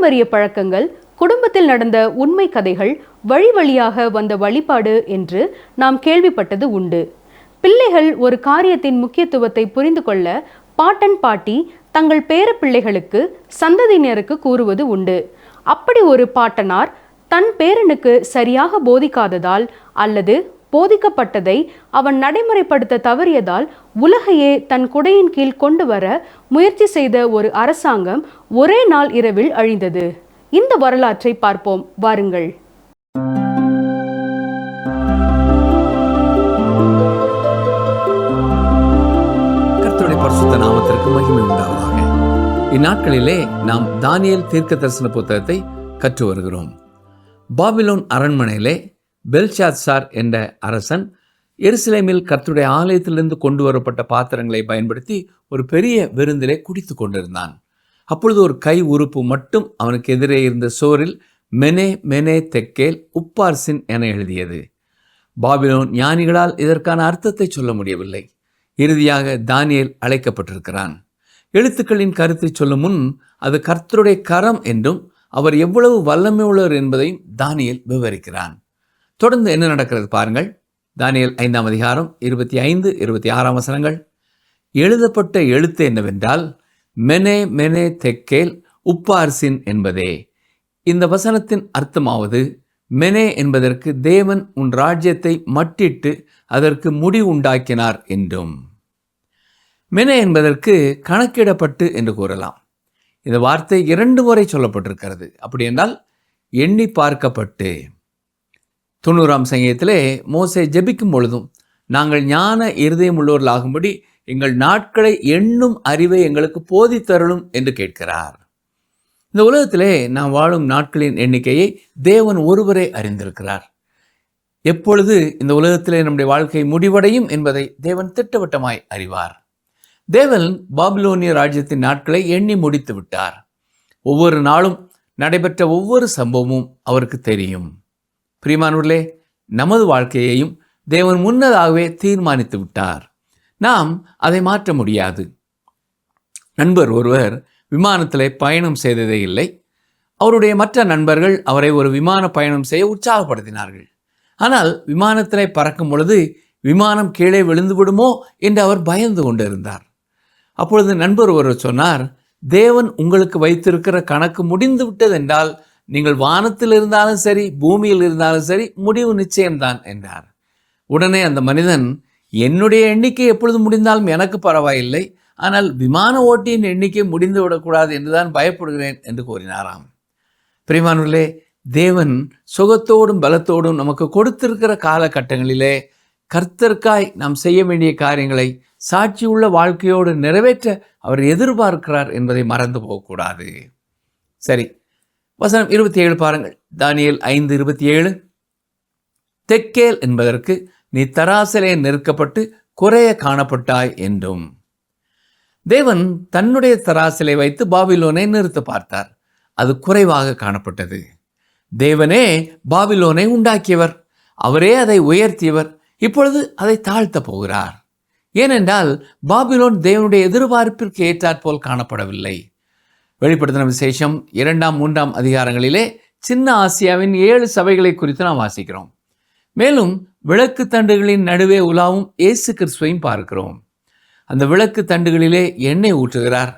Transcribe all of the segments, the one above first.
பாரம்பரிய பழக்கங்கள், குடும்பத்தில் நடந்த உண்மை கதைகள், வழி வழியாக வந்த வழிபாடு என்று நாம் கேள்விப்பட்டது உண்டு. பிள்ளைகள் ஒரு காரியத்தின் முக்கியத்துவத்தை புரிந்து கொள்ள பாட்டன் பாட்டி தங்கள் பேர பிள்ளைகளுக்கு, சந்ததியினருக்கு கூறுவது உண்டு. அப்படி ஒரு பாட்டனார் தன் பேரனுக்கு சரியாக போதிக்காததால் அல்லது போதிக்கப்பட்டதை அவன் நடைமுறைப்படுத்த தவறியதால் உலகையே தன் குடையின் கீழ் கொண்டு வர முயற்சி செய்த ஒரு அரசாங்கம் ஒரே நாள் இரவில் அழிந்தது. இந்த வரலாற்றை பார்ப்போம் வாருங்கள். கர்த்தருடைய பரிசுத்த நாமத்திற்கு மகிமை உண்டாவதாக. இந்நாட்களிலே நாம் தானியேல் தீர்க்க தரிசன புத்தகத்தை கற்று வருகிறோம். பாபிலோன் அரண்மனையிலே பெல்ஷாத்சார் என்ற அரசன் எருசலேமில் கர்த்தருடைய ஆலயத்திலிருந்து கொண்டு வரப்பட்ட பாத்திரங்களை பயன்படுத்தி ஒரு பெரிய விருந்திலே குடித்து கொண்டிருந்தான். அப்பொழுது ஒரு கை உறுப்பு மட்டும் அவனுக்கு எதிரே இருந்த சோரில் மெனே மெனே தெக்கேல் உப்பார்சின் என எழுதியது. பாபிலோன் ஞானிகளால் இதற்கான அர்த்தத்தை சொல்ல முடியவில்லை. இறுதியாக தானியேல் அழைக்கப்பட்டிருக்கிறான். எழுத்துக்களின் கருத்தை சொல்லும் முன் அது கர்த்தருடைய கரம் என்றும் அவர் எவ்வளவு வல்லமை உள்ளவர் என்பதையும் தானியேல் விவரிக்கிறான். தொடர்ந்து என்ன நடக்கிறது பாருங்கள். தானியேல் 5ஆம் அதிகாரம் 25, 26 வசனங்கள். எழுதப்பட்ட எழுத்து என்னவென்றால் மெனே மெனே தெக்கேல் உப்பார்சின் என்பதே. இந்த வசனத்தின் அர்த்தமாவது, மெனே என்பதற்கு தேவன் உன் ராஜ்யத்தை மட்டிட்டு அதற்கு முடிவு உண்டாக்கினார் என்றும், மெனே என்பதற்கு கணக்கிடப்பட்டு என்று கூறலாம். இந்த வார்த்தை 2 முறை சொல்லப்பட்டிருக்கிறது. அப்படி என்றால் எண்ணி பார்க்கப்பட்டு. 90ஆம் சங்கீதத்திலே மோசே ஜெபிக்கும் பொழுதும், நாங்கள் ஞான இருதயம் உள்ளவர்களாகும்படி எங்கள் நாட்களை எண்ணும் அறிவை எங்களுக்கு போதித்தருளும் என்று கேட்கிறார். இந்த உலகத்திலே நாம் வாழும் நாட்களின் எண்ணிக்கையை தேவன் ஒருவரே அறிந்திருக்கிறார். எப்பொழுது இந்த உலகத்திலே நம்முடைய வாழ்க்கை முடிவடையும் என்பதை தேவன் திட்டவட்டமாய் அறிவார். தேவன் பாபிலோனிய ராஜ்யத்தின் நாட்களை எண்ணி முடித்து விட்டார். ஒவ்வொரு நாளும் நடைபெற்ற ஒவ்வொரு சம்பவமும் அவருக்கு தெரியும். பிரியமானவர்களே, நமது வாழ்க்கையையும் தேவன் முன்னதாகவே தீர்மானித்து விட்டார். நாம் அதை மாற்ற முடியாது. நண்பர் ஒருவர் விமானத்தில் பயணம் செய்ததே இல்லை. அவருடைய மற்ற நண்பர்கள் அவரை ஒரு விமான பயணம் செய்ய உற்சாகப்படுத்தினார்கள். ஆனால் விமானத்தில் பறக்கும் பொழுது விமானம் கீழே விழுந்து விடுமோ என்று அவர் பயந்து கொண்டிருந்தார். அப்பொழுது நண்பர் ஒருவர் சொன்னார், தேவன் உங்களுக்கு வைத்திருக்கிற கணக்கு முடிந்து விட்டது என்றால் நீங்கள் வானத்தில் இருந்தாலும் சரி, பூமியில் இருந்தாலும் சரி, முடிவு நிச்சயம்தான் என்றார். உடனே அந்த மனிதன், என்னுடைய எண்ணிக்கை எப்பொழுது முடிந்தாலும் எனக்கு பரவாயில்லை, ஆனால் விமான ஓட்டியின் எண்ணிக்கை முடிந்து விடக்கூடாது என்றுதான் பயப்படுகிறேன் என்று கூறினாராம். பிரியமானவர்களே, தேவன் சுகத்தோடும் பலத்தோடும் நமக்கு கொடுத்திருக்கிற காலகட்டங்களிலே கர்த்தருக்காய் நாம் செய்ய வேண்டிய காரியங்களை சாட்சியுள்ள வாழ்க்கையோடு நிறைவேற்ற அவர் எதிர்பார்க்கிறார் என்பதை மறந்து போகக்கூடாது. சரி, வசனம் 27 பாருங்கள். தானியேல் 5:27. தெக்கேல் என்பதற்கு நீ தராசிலே நெருக்கப்பட்டு குறைய காணப்பட்டாய் என்றும். தேவன் தன்னுடைய தராசிலை வைத்து பாபிலோனை நிறுத்த பார்த்தார். அது குறைவாக காணப்பட்டது. தேவனே பாபிலோனை உண்டாக்கியவர், அவரே அதை உயர்த்தியவர். இப்பொழுது அதை தாழ்த்த போகிறார். ஏனென்றால் பாபிலோன் தேவனுடைய எதிர்பார்ப்பிற்கு ஏற்றாற்போல் காணப்படவில்லை. வெளிப்படுத்தின விசேஷம் 2ஆம் 3ஆம் அதிகாரங்களிலே சின்ன ஆசியாவின் 7 சபைகளை குறித்து நாம் வாசிக்கிறோம். மேலும் விளக்கு தண்டுகளின் நடுவே உலாவும் இயேசு கிறிஸ்துவையும் பார்க்கிறோம். அந்த விளக்கு தண்டுகளிலே எண்ணெய் ஊற்றுகிறார்,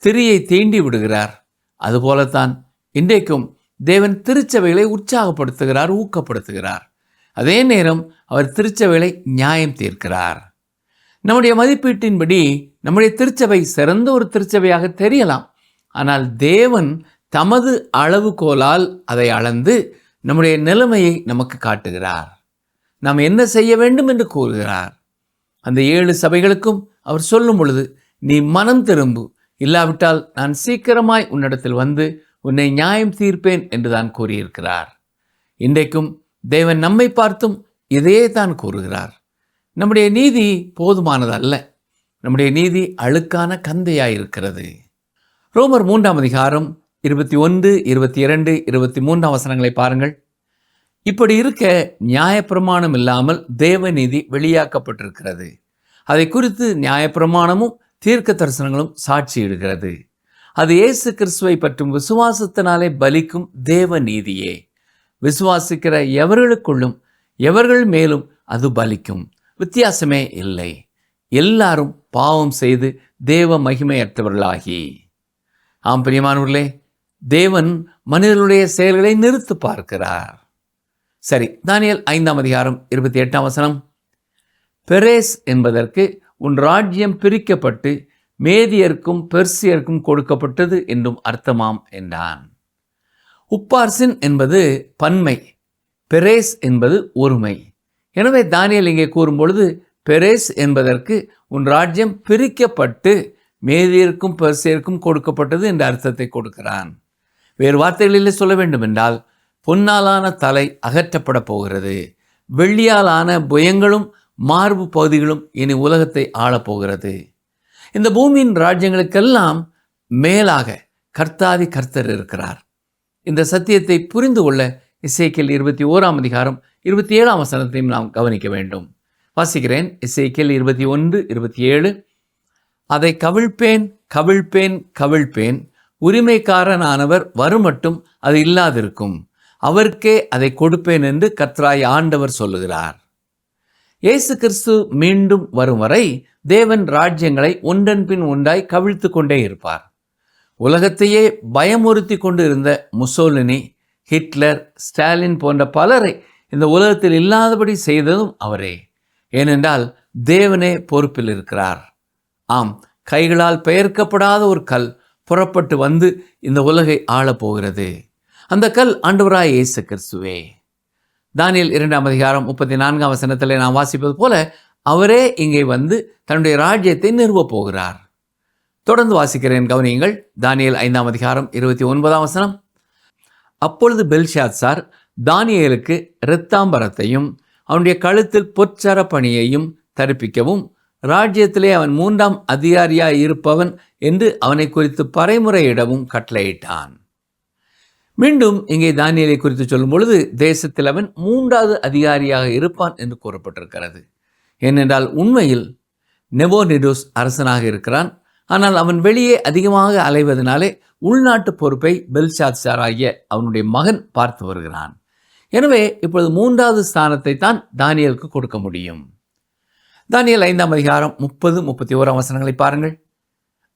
திரியை தீண்டி விடுகிறார். அதுபோலத்தான் இன்றைக்கும் தேவன் திருச்சபைகளை உற்சாகப்படுத்துகிறார், ஊக்கப்படுத்துகிறார். அதே நேரம் அவர் திருச்சபைகளை நியாயம் தீர்க்கிறார். நம்முடைய மதிப்பீட்டின்படி நம்முடைய திருச்சபை சிறந்த ஒரு திருச்சபையாக தெரியலாம். ஆனால் தேவன் தமது அளவுகோலால் அதை அளந்து நம்முடைய நிலைமையை நமக்கு காட்டுகிறார். நாம் என்ன செய்ய வேண்டும் என்று கூறுகிறார். அந்த 7 சபைகளுக்கும் அவர் சொல்லும் பொழுது, நீ மனம் திரும்பு, இல்லாவிட்டால் நான் சீக்கிரமாய் உன்னிடத்தில் வந்து உன்னை நியாயம் தீர்ப்பேன் என்று தான் கூறியிருக்கிறார். இன்றைக்கும் தேவன் நம்மை பார்த்தும் இதையே தான் கூறுகிறார். நம்முடைய நீதி போதுமானதல்ல. நம்முடைய நீதி அழுக்கான கந்தையாயிருக்கிறது. ரோமர் 3ஆம் அதிகாரம் 21, 22, 23 வசனங்களை பாருங்கள். இப்படி இருக்க நியாயப்பிரமாணம் இல்லாமல் தேவநீதி வெளியாக்கப்பட்டிருக்கிறது. அதை குறித்து நியாயப்பிரமாணமும் தீர்க்க தரிசனங்களும் சாட்சியிடுகிறது. அது இயேசு கிறிஸ்துவை பற்றும் விசுவாசத்தினாலே பலிக்கும் தேவ நீதியே. விசுவாசிக்கிற எவர்களுக்குள்ளும் எவர்கள் மேலும் அது பலிக்கும். வித்தியாசமே இல்லை. எல்லாரும் பாவம் செய்து தேவ மகிமையற்றவர்களாகி. ஆம் பிரியமானவர்களே, தேவன் மனிதர்களுடைய செயல்களை நிறுத்து பார்க்கிறார். சரி, தானியேல் 5ஆம் அதிகாரம் 28ஆம் வசனம். பெரேஸ் என்பதற்கு உன் ராஜ்யம் பிரிக்கப்பட்டு மேதியர்க்கும் பெர்சியர்க்கும் கொடுக்கப்பட்டது என்றும் அர்த்தமாம் என்றான். உப்பார்சின் என்பது பன்மை, பெரேஸ் என்பது ஒருமை. எனவே தானியேல் இங்கே கூறும்பொழுது பெரேஸ் என்பதற்கு உன் ராஜ்யம் பிரிக்கப்பட்டு மேதியருக்கும் பெர்சியருக்கும் கொடுக்கப்பட்டது என்ற அர்த்தத்தை கொடுக்கிறான். வேறு வார்த்தைகளிலே சொல்ல வேண்டும் என்றால், பொன்னாலான தலை அகற்றப்பட போகிறது, வெள்ளியாலான புயங்களும் மார்பு பகுதிகளும் இனி உலகத்தை ஆளப்போகிறது. இந்த பூமியின் ராஜ்யங்களுக்கெல்லாம் மேலாக கர்த்தாதி கர்த்தர் இருக்கிறார். இந்த சத்தியத்தை புரிந்து கொள்ள எசேக்கியேல் 21ஆம் அதிகாரம் 27ஆம் வசனத்தையும் நாம் கவனிக்க வேண்டும். வாசிக்கிறேன். எசேக்கியேல் 21:27. அதை கவிழ்ப்பேன் கவிழ்ப்பேன் கவிழ்ப்பேன், உரிமைக்காரனானவர் வருமட்டும் அது இல்லாதிருக்கும், அவருக்கே அதை கொடுப்பேன் என்று கர்த்தராய் ஆண்டவர் சொல்லுகிறார். இயேசு கிறிஸ்து மீண்டும் வரும் வரை தேவன் ராஜ்யங்களை ஒன்றன் பின் ஒன்றாய் கவிழ்த்து கொண்டே இருப்பார். உலகத்தையே பயமுறுத்தி கொண்டு இருந்த முசோலினி, ஹிட்லர், ஸ்டாலின் போன்ற பலரை இந்த உலகத்தில் இல்லாதபடி செய்ததும் அவரே. ஏனென்றால் தேவனே பொறுப்பில் இருக்கிறார். ஆம், கைகளால் பெயர்க்கப்படாத ஒரு கல் புறப்பட்டு வந்து இந்த உலகை ஆளப்போகிறது. அந்த கல் ஆண்டவராய் இயேசு கிறிஸ்துவே. தானியேல் 2ஆம் அதிகாரம் 34ஆம் வசனத்திலே நாம் வாசிப்பது போல அவரே இங்கே வந்து தன்னுடைய ராஜ்யத்தை நிறுவப் போகிறார். தொடர்ந்து வாசிக்கிறேன், கவனியுங்கள். தானியேல் 5ஆம் அதிகாரம் 29ஆம் வசனம். அப்பொழுது பெல்ஷாத்சார் தானியேலுக்கு இரத்தாம்பரத்தையும் அவனுடைய கழுத்தில் பொற்சர பணியையும் தரிப்பிக்கவும், ராஜ்யத்திலே அவன் 3ஆம் அதிகாரியாய் இருப்பவன் என்று அவனை குறித்து பறைமுறையிடவும் கட்டளையிட்டான். மீண்டும் இங்கே தானியேலை குறித்து சொல்லும் பொழுது தேசத்தில் அவன் 3வது அதிகாரியாக இருப்பான் என்று கூறப்பட்டிருக்கிறது. ஏனென்றால் உண்மையில் நெபோனிடோஸ் அரசனாக இருக்கிறான். ஆனால் அவன் வெளியே அதிகமாக அலைவதனாலே உள்நாட்டு பொறுப்பை பெல்ஷாத்சார் ஆகிய அவனுடைய மகன் பார்த்து வருகிறான். எனவே இப்பொழுது 3வது ஸ்தானத்தை தான் தானியேலுக்கு கொடுக்க முடியும். தானியேல் 5ஆம் அதிகாரம் 30-31ஆம் வசனங்களை பாருங்கள்.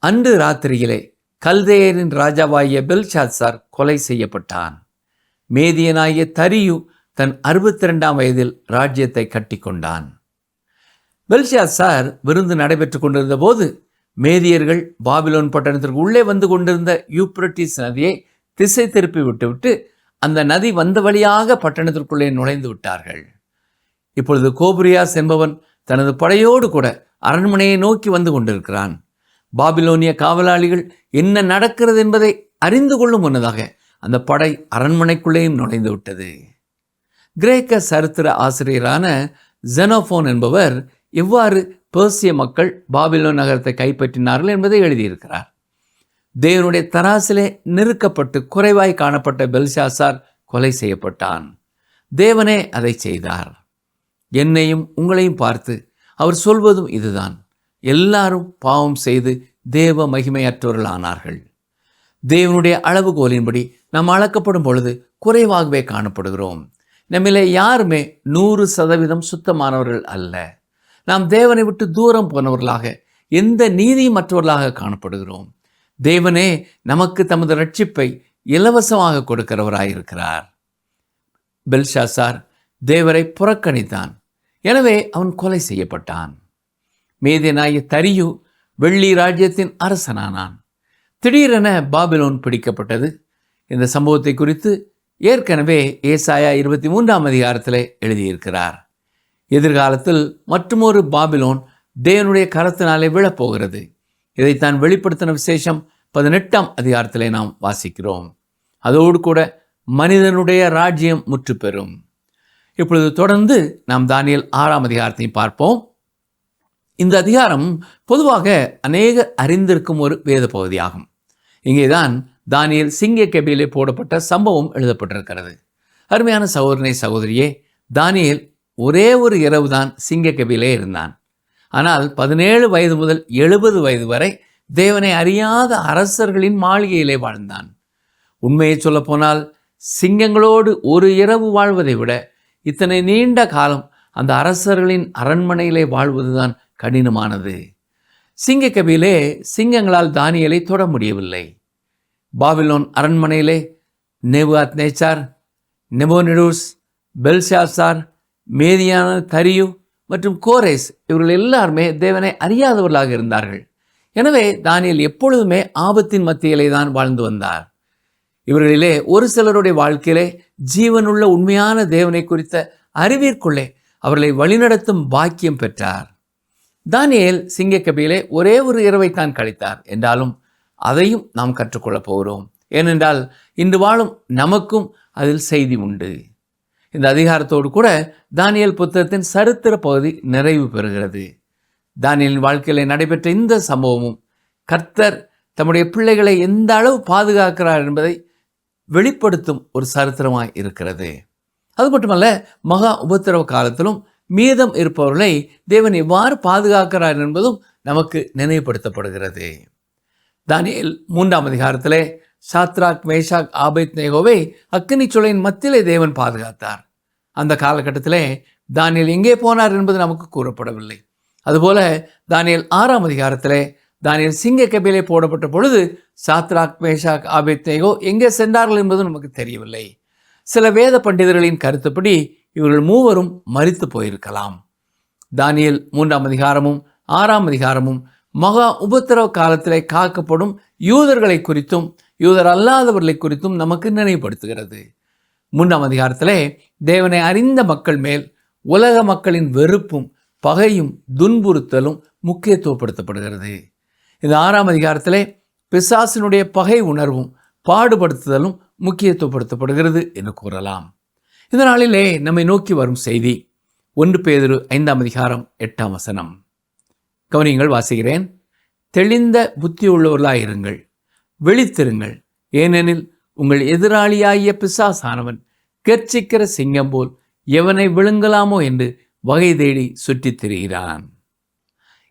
அன்று ராத்திரியிலே கல்தேயரின் ராஜாவாகிய பெல்ஷாத்சார் கொலை செய்யப்பட்டான். மேதியனாகிய தரியு தன் 62ஆம் வயதில் ராஜ்யத்தை கட்டி கொண்டான். பெல்ஷாத்சார் விருந்து நடைபெற்று கொண்டிருந்த போது மேதியர்கள் பாபிலோன் பட்டணத்திற்கு உள்ளே வந்து கொண்டிருந்த யூப்ரட்டிஸ் நதியை திசை திருப்பி விட்டுவிட்டு அந்த நதி வந்த வழியாக பட்டணத்திற்குள்ளே நுழைந்து விட்டார்கள். இப்பொழுது கோபுரியாஸ் என்பவன் தனது படையோடு கூட அரண்மனையை நோக்கி வந்து கொண்டிருக்கிறான். பாபிலோனிய காவலாளிகள் என்ன நடக்கிறது என்பதை அறிந்து கொள்ளும் முன்னதாக அந்த படை அரண்மனைக்குள்ளேயும் நுழைந்து விட்டது. கிரேக்க சரித்திர ஆசிரியரான ஜெனோஃபோன் என்பவர் எவ்வாறு பெர்சிய மக்கள் பாபிலோன் நகரத்தை கைப்பற்றினார்கள் என்பதை எழுதியிருக்கிறார். தேவனுடைய தராசிலே நெருக்கப்பட்டு குறைவாய் காணப்பட்ட பெல்ஷாத்சார் கொலை செய்யப்பட்டான். தேவனே அதை செய்தார். என்னையும் உங்களையும் பார்த்து அவர் சொல்வதும் இதுதான்: எல்லாரும் பாவம் செய்து தேவ மகிமையற்றவர்களானார்கள். தேவனுடைய அளவுகோலின்படி நாம் அளக்கப்படும் பொழுது குறைவாகவே காணப்படுகிறோம். நம்மிலே யாருமே 100% சுத்தமானவர்கள் அல்ல. நாம் தேவனை விட்டு தூரம் போனவர்களாக, எந்த நீதிமற்றவர்களாக காணப்படுகிறோம். தேவனே நமக்கு தமது ரட்சிப்பை இலவசமாக கொடுக்கிறவராயிருக்கிறார். பெல்ஷாத்சார் தேவரை புறக்கணித்தான். எனவே அவன் கொலை செய்யப்பட்டான். மேதியனாகிய தரியு வெள்ளி ராஜ்யத்தின் அரசனானான். திடீரென பாபிலோன் பிடிக்கப்பட்டது. இந்த சம்பவத்தை குறித்து ஏற்கனவே ஏசாயா 23ஆம் அதிகாரத்தில் எழுதியிருக்கிறார். எதிர்காலத்தில் மற்றுமொரு பாபிலோன் தேவனுடைய கரத்தினாலே விழப்போகிறது. இதைத்தான் வெளிப்படுத்தின விசேஷம் 18ஆம் அதிகாரத்திலே நாம் வாசிக்கிறோம். அதோடு கூட மனிதனுடைய ராஜ்யம் முற்று பெறும். இப்பொழுது தொடர்ந்து நாம் தானியேல் 6ஆம் அதிகாரத்தையும் பார்ப்போம். இந்த அதிகாரம் பொதுவாக அநேக அறிந்திருக்கும் ஒரு வேத பகுதியாகும். இங்கேதான் தானியேல் சிங்க கெபியிலே போடப்பட்ட சம்பவம் எழுதப்பட்டிருக்கிறது. அருமையான சகோதரனே, சகோதரியே, தானியேல் ஒரே ஒரு இரவு தான் சிங்க கெபியிலே இருந்தான். ஆனால் 17 வயது முதல் 70 வயது வரை தேவனை அறியாத அரசர்களின் மாளிகையிலே வாழ்ந்தான். உண்மையை சொல்லப்போனால் சிங்கங்களோடு ஒரு இரவு வாழ்வதை விட இத்தனை நீண்ட காலம் அந்த அரசர்களின் அரண்மனையிலே வாழ்வதுதான் கடினமானது. சிங்கக்கபிலே சிங்கங்களால் தானியேலை தொட முடியவில்லை. பாபிலோன் அரண்மனையிலே நேபுகாத்நேச்சார், நெபோனிடுஸ், பெல்ஷாசார், மேதியான தரியு மற்றும் கோரேஸ் இவர்கள் எல்லாருமே தேவனை அறியாதவர்களாக இருந்தார்கள். எனவே தானியேல் எப்பொழுதுமே ஆபத்தின் மத்தியிலே தான் வாழ்ந்து வந்தார். இவர்களிலே ஒரு சிலருடைய வாழ்க்கையிலே ஜீவனுள்ள உண்மையான தேவனை குறித்த அறிவிற்குள்ளே அவர்களை வழிநடத்தும் பாக்கியம் பெற்றார். தானியேல் சிங்கக்கபிலே ஒரே ஒரு இரவைத்தான் கழித்தார். என்றாலும் அதையும் நாம் கற்றுக்கொள்ளப் போகிறோம். ஏனென்றால் இன்று வாழும் நமக்கும் அதில் செய்தி உண்டு. இந்த அதிகாரத்தோடு கூட தானியேல் புத்தகத்தின் சரித்திர பகுதி நிறைவு பெறுகிறது. தானியேலின் வாழ்க்கையிலே நடைபெற்ற இந்த சம்பவமும் கர்த்தர் தம்முடைய பிள்ளைகளை எந்த அளவு பாதுகாக்கிறார் என்பதை வெளிப்படுத்தும் ஒரு சரித்திரமாய் இருக்கிறது. அது மட்டுமல்ல, மகா உபத்திரவ காலத்திலும் மீதம் இருப்பவர்களை தேவன் எவ்வாறு பாதுகாக்கிறார் என்பதும் நமக்கு நினைவுபடுத்தப்படுகிறது. தானியேல் 3ஆம் அதிகாரத்திலே சாத்ராக், மேஷாக், ஆபேத்நேகோவை அக்கினி சுளையின் மத்தியிலே தேவன் பாதுகாத்தார். அந்த காலகட்டத்திலே தானியேல் எங்கே போனார் என்பது நமக்கு கூறப்படவில்லை. அதுபோல தானியேல் 6ஆம் அதிகாரத்திலே தானியேல் சிங்கக்கபிலே போடப்பட்ட பொழுது சாத்ராக், மேஷாக், ஆபேத்நேகோ எங்கே சென்றார்கள் என்பதும் நமக்கு தெரியவில்லை. சில வேத பண்டிதர்களின் கருத்துப்படி இவர்கள் மூவரும் மரித்து போயிருக்கலாம். தானியேல் 3ஆம் அதிகாரமும் 6ஆம் அதிகாரமும் மகா உபத்திரவ காலத்திலே காக்கப்படும் யூதர்களை குறித்தும் யூதர் அல்லாதவர்களை குறித்தும் நமக்கு நினைவுபடுத்துகிறது. 3ஆம் அதிகாரத்திலே தேவனை அறிந்த மக்கள் மேல் உலக மக்களின் வெறுப்பும் பகையும் துன்புறுத்தலும் முக்கியத்துவப்படுத்தப்படுகிறது. இந்த 6ஆம் அதிகாரத்திலே பிசாசினுடைய பகை உணர்வும் பாடுபடுத்துதலும் முக்கியத்துவப்படுத்தப்படுகிறது என்று கூறலாம். இந்த நாளிலே நம்மை நோக்கி வரும் செய்தி 1 பேதுரு 5ஆம் அதிகாரம் 8ஆம் வசனம். கவனியங்கள், வாசிக்கிறேன். தெளிந்த புத்தி உள்ளவர்களாயிருங்கள், விழித்திருங்கள், ஏனெனில் உங்கள் எதிராளியாகிய பிசாசானவன் கெர்ச்சிக்கிற சிங்கம் போல் எவனை விழுங்கலாமோ என்று வகை தேடி சுற்றித் திரிகிறான்.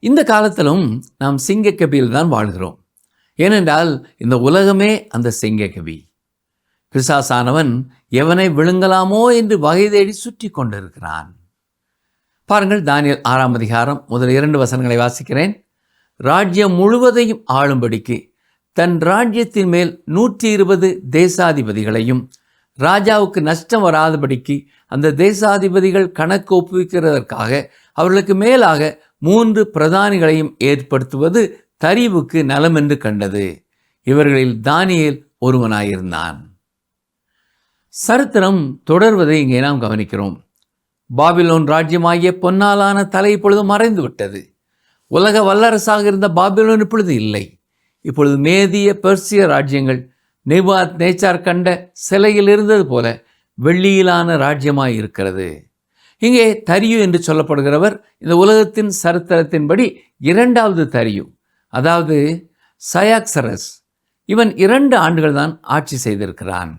இந்த காலத்திலும் நாம் சிங்கக்கபியில் தான் வாழ்கிறோம். ஏனென்றால் இந்த உலகமே அந்த சிங்கக்கபி. பிசாசானவன் எவனை விழுங்கலாமோ என்று வகை தேடி சுற்றி கொண்டிருக்கிறான். பாருங்கள், தானியேல் 6ஆம் அதிகாரம் முதல் 2 வசனங்களை வாசிக்கிறேன். ராஜ்யம் முழுவதையும் ஆளும்படிக்கு தன் ராஜ்யத்தின் மேல் 120 தேசாதிபதிகளையும் ராஜாவுக்கு நஷ்டம் வராதபடிக்கு அந்த தேசாதிபதிகள் கணக்கு ஒப்புவிக்கிறதற்காக அவர்களுக்கு மேலாக 3 பிரதானிகளையும் ஏற்படுத்துவது தரிவுக்கு நலம் என்று கண்டது. இவர்களில் தானியேல் ஒருவனாயிருந்தான். சரித்திரம் தொடர்வதை இங்கே நாம் கவனிக்கிறோம். பாபிலோன் ராஜ்யமாகிய பொன்னாலான தலை இப்பொழுது மறைந்து விட்டது. உலக வல்லரசாக இருந்த பாபிலோன் இப்பொழுது இல்லை. இப்பொழுது மேதிய பெர்சிய ராஜ்யங்கள் நேபுகாத்நேச்சார் கண்ட சிலையில் இருந்தது போல வெள்ளியிலான ராஜ்யமாய் இருக்கிறது. இங்கே தரியு என்று சொல்லப்படுகிறவர் இந்த உலகத்தின் சரித்திரத்தின்படி 2வது தரியு, அதாவது சயாக்சரஸ். இவன் 2 ஆண்டுகள் தான் ஆட்சி செய்திருக்கிறான்.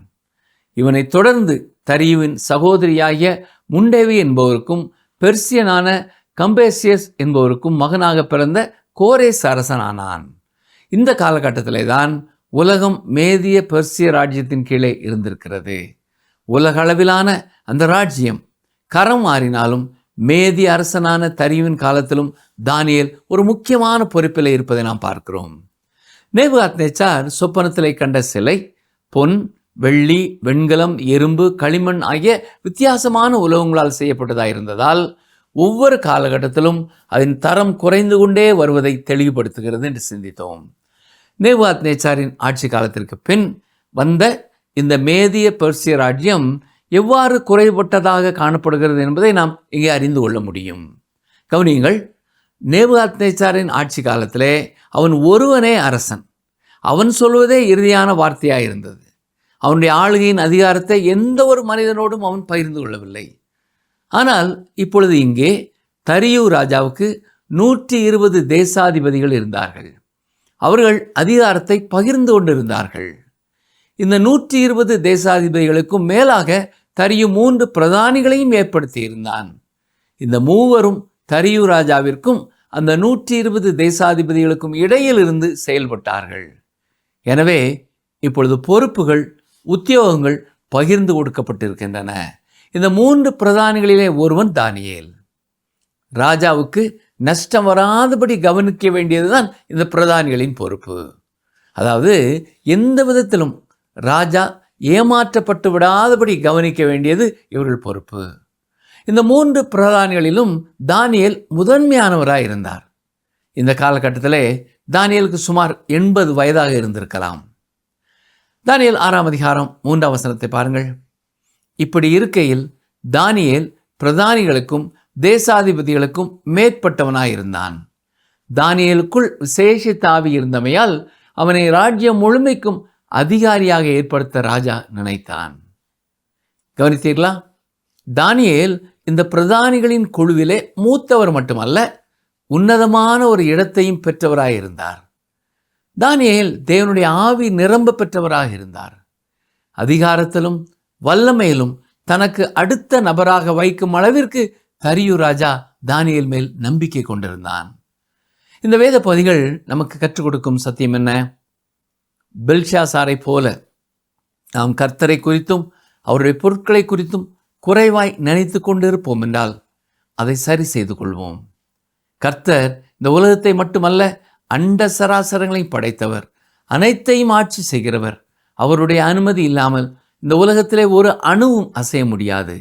இவனை தொடர்ந்து தரியுவின் சகோதரியாகிய முண்டேவி என்பவருக்கும் பெர்சியனான கம்பேசியஸ் என்பவருக்கும் மகனாக பிறந்த கோரேஸ் அரசனானான். இந்த காலகட்டத்திலே தான் உலகம் மேதிய பெர்சிய ராஜ்யத்தின் கீழே இருந்திருக்கிறது. உலக அளவிலான அந்த ராஜ்யம் கரம் மாறினாலும் மேதிய அரசனான தரியுவின் காலத்திலும் தானியேல் ஒரு முக்கியமான பொறுப்பில் இருப்பதை நாம் பார்க்கிறோம். நேபுகாத்நேச்சார் சொப்பனத்திலே கண்ட சிலை பொன், வெள்ளி, வெண்கலம், எறும்பு, களிமண் ஆகிய வித்தியாசமான உலோகங்களால் செய்யப்பட்டதாக இருந்ததால் ஒவ்வொரு காலகட்டத்திலும் அதன் தரம் குறைந்து கொண்டே வருவதை தெளிவுபடுத்துகிறது என்று சிந்தித்தோம். நேபுகாத்நேச்சாரின் ஆட்சி காலத்திற்கு பின் வந்த இந்த மேதிய பெர்சிய ராஜ்யம் எவ்வாறு குறைபட்டதாக காணப்படுகிறது என்பதை நாம் இங்கே அறிந்து கொள்ள முடியும். கவனியுங்கள், நேபுகாத்நேச்சாரின் ஆட்சி காலத்திலே அவன் ஒருவனே அரசன். அவன் சொல்வதே இறுதியான வார்த்தையாக இருந்தது. அவனுடைய ஆளுகையின் அதிகாரத்தை எந்த ஒரு மனிதனோடும் அவன் பகிர்ந்து கொள்ளவில்லை. ஆனால் இப்பொழுது இங்கே தரியு ராஜாவுக்கு 120 தேசாதிபதிகள் இருந்தார்கள். அவர்கள் அதிகாரத்தை பகிர்ந்து கொண்டிருந்தார்கள். இந்த 120 தேசாதிபதிகளுக்கும் மேலாக தரியு 3 பிரதானிகளையும் ஏற்படுத்தி இருந்தான். இந்த மூவரும் தரியு ராஜாவிற்கும் அந்த 120 தேசாதிபதிகளுக்கும் இடையில் இருந்து செயல்பட்டார்கள். எனவே இப்பொழுது பொறுப்புகள், உத்தியோகங்கள் பகிர்ந்து கொடுக்கப்பட்டிருக்கின்றன. இந்த 3 பிரதானிகளிலே ஒருவன் தானியேல். ராஜாவுக்கு நஷ்டம் வராதபடி கவனிக்க வேண்டியதுதான் இந்த பிரதானிகளின் பொறுப்பு. அதாவது எந்த விதத்திலும் ராஜா ஏமாற்றப்பட்டு விடாதபடி கவனிக்க வேண்டியது இவர்கள் பொறுப்பு. இந்த 3 பிரதானிகளிலும் தானியேல் முதன்மையானவராக இருந்தார். இந்த காலகட்டத்திலே தானியேலுக்கு சுமார் 80 வயதாக இருந்திருக்கலாம். தானியேல் 6ஆம் அதிகாரம் 3ஆம் வசனத்தை பாருங்கள். இப்படி இருக்கையில் தானியேல் பிரதானிகளுக்கும் தேசாதிபதிகளுக்கும் மேற்பட்டவனாயிருந்தான். தானியேலுக்குள் விசேஷித்த ஆவி இருந்தமையால் அவனை ராஜ்யம் முழுமைக்கும் அதிகாரியாக ஏற்படுத்த ராஜா நினைத்தான். கவனித்தீர்களா? தானியேல் இந்த பிரதானிகளின் குழுவிலே மூத்தவர் மட்டுமல்ல, உன்னதமான ஒரு இடத்தையும் பெற்றவராயிருந்தார். தானியேல் தேவனுடைய ஆவி நிரம்ப பெற்றவராக இருந்தார். அதிகாரத்திலும் வல்லமையிலும் தனக்கு அடுத்த நபராக வைக்கும் அளவிற்கு தரியு ராஜா தானியேல் மேல் நம்பிக்கை கொண்டிருந்தான். இந்த வேத பகுதிகள் நமக்கு கற்றுக் கொடுக்கும் சத்தியம் என்ன? பெல்ஷாசாரை போல நாம் கர்த்தரை குறித்தும் அவருடைய பொருட்களை குறித்தும் குறைவாய் நினைத்து கொண்டிருப்போம் என்றால் அதை சரி செய்து கொள்வோம். கர்த்தர் இந்த உலகத்தை மட்டுமல்ல, அண்ட சராசரங்களை படைத்தவர், அனைத்தையும் ஆட்சி செய்கிறவர். அவருடைய அனுமதி இல்லாமல் இந்த உலகத்திலே ஒரு அணுவும் அசைய முடியாது.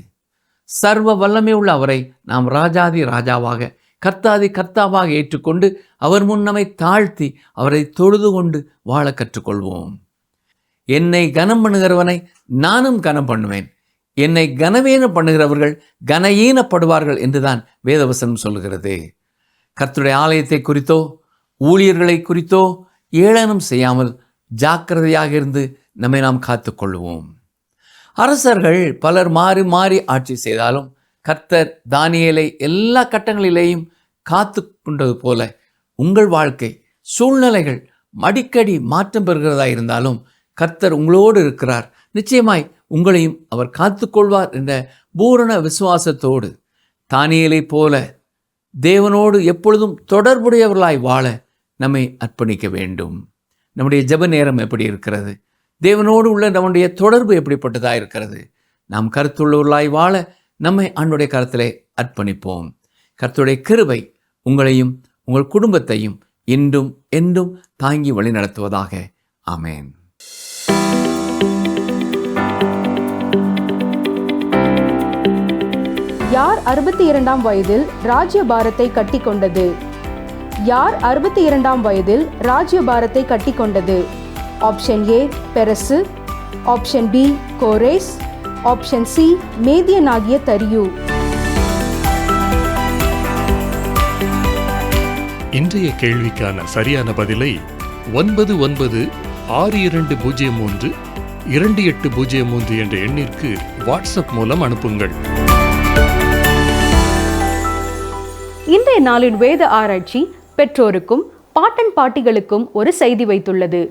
சர்வ வல்லமை உள்ள அவரை நாம் ராஜாதி ராஜாவாக, கர்த்தாதி கர்த்தாவாக ஏற்றுக்கொண்டு அவர் முன் நம்மை தாழ்த்தி அவரை தொழுது கொண்டு வாழ கற்றுக்கொள்வோம். என்னை கனம் பண்ணுகிறவனை நானும் கனம் பண்ணுவேன், என்னை கனவீன பண்ணுகிறவர்கள் கனஈனப்படுவார்கள் என்றுதான் வேதவசனம் சொல்கிறது. கர்த்தருடைய ஆலயத்தை குறித்தோ ஊழியர்களை குறித்தோ ஏளனம் செய்யாமல் ஜாக்கிரதையாக இருந்து நம்மை நாம் காத்துக்கொள்வோம். அரசர்கள் பலர் மாறி மாறி ஆட்சி செய்தாலும் கர்த்தர் தானியேலை எல்லா கட்டங்களிலேயும் காத்து கொண்டது போல உங்கள் வாழ்க்கை சூழ்நிலைகள் அடிக்கடி மாற்றம் பெறுகிறதா இருந்தாலும் கர்த்தர் உங்களோடு இருக்கிறார். நிச்சயமாய் உங்களையும் அவர் காத்துக்கொள்வார் என்ற பூரண விசுவாசத்தோடு தானியேலை போல தேவனோடு எப்பொழுதும் தொடர்புடையவர்களாய் வாழ நம்மை அர்ப்பணிக்க வேண்டும். நம்முடைய ஜெப நேரம் எப்படி இருக்கிறது? தேவனோடு உள்ள நம்முடைய தொடர்பு எப்படிப்பட்டதாக இருக்கிறது? நாம் கருத்துள்ளவர்களாய் வாழ நம்மை ஆண்டவருடைய கரத்திலே அர்ப்பணிப்போம். கர்த்தருடைய கிருபை உங்களையும் உங்கள் குடும்பத்தையும் இன்றும் என்றும் தாங்கி வழி நடத்துவதாக. ஆமென். யார் 62ஆம் வயதில் ராஜ்யபாரத்தை கட்டி கொண்டது? யார் 62ஆம் வயதில் ராஜ்யபாரத்தை கட்டி கொண்டது? ஆப்ஷன் ஏ பெரசு, ஆப்ஷன் பி கோரேஸ், ஆப்ஷன் சி மேதியனாகிய தரியு. இன்றைய கேள்விக்கான சரியான பதிலை 9962032803 என்ற எண்ணிற்கு வாட்ஸ்அப் மூலம் அனுப்புங்கள். இன்றைய நாளின் வேத ஆராய்ச்சி பெற்றோருக்கும் பாட்டன் பாட்டிகளுக்கும் ஒரு செய்தி வைத்துள்ளது.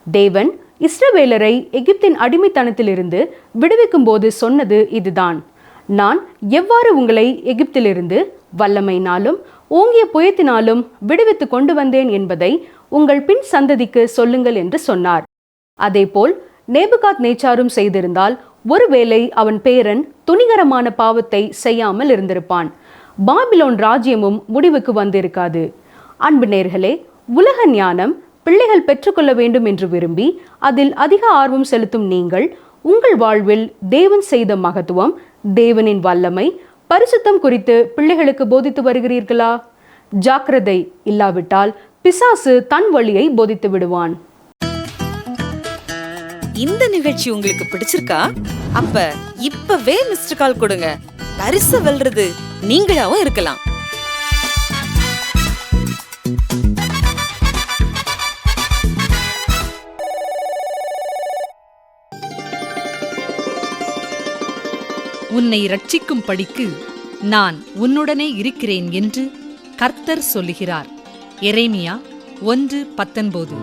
தேவன் இஸ்ரவேலரை எகிப்தின் அடிமைத்தனத்திலிருந்து விடுவிக்கும் போது சொன்னது இதுதான்: நான் எவ்வாறு உங்களை எகிப்திலிருந்து வல்லமையினாலும் ஓங்கிய புயத்தினாலும் விடுவித்து கொண்டு வந்தேன் என்பதை உங்கள் பின் சந்ததிக்கு சொல்லுங்கள் என்று சொன்னார். அதேபோல் நேபுகாத் நேச்சாரும் செய்திருந்தால் ஒருவேளை அவன் பேரன் துணிகரமான பாவத்தை செய்யாமல் இருந்திருப்பான். பாபிலோன் ராஜ்யமும் முடிவுக்கு வந்திருக்காது. அன்பு நேயர்களே, உலக ஞானம் பிள்ளைகள் பெற்றுக்கொள்ள வேண்டும் என்று விரும்பி அதில் அதிக ஆர்வம் செலுத்தும் நீங்கள் உங்கள் வாழ்வில் தேவன் செய்த மகத்துவம், தேவனின் வல்லமை, பரிசுத்தம் குறித்து பிள்ளைகளுக்கு போதித்து வருகிறீர்களா? ஜாக்கிரதை, இல்லாவிட்டால் பிசாசு தன் வழியை போதித்து விடுவான். இந்த நிகழ்ச்சி உங்களுக்கு பிடிச்சிருக்கா? அப்ப இப்பவே மிஸ்டர் கால் கொடுங்க. பரிசு வெல்றது நீங்களாவும் இருக்கலாம். உன்னை ரட்சிக்கும் படிக்கு நான் உன்னுடனே இருக்கிறேன் என்று கர்த்தர் சொல்லுகிறார். எரேமியா 1:19.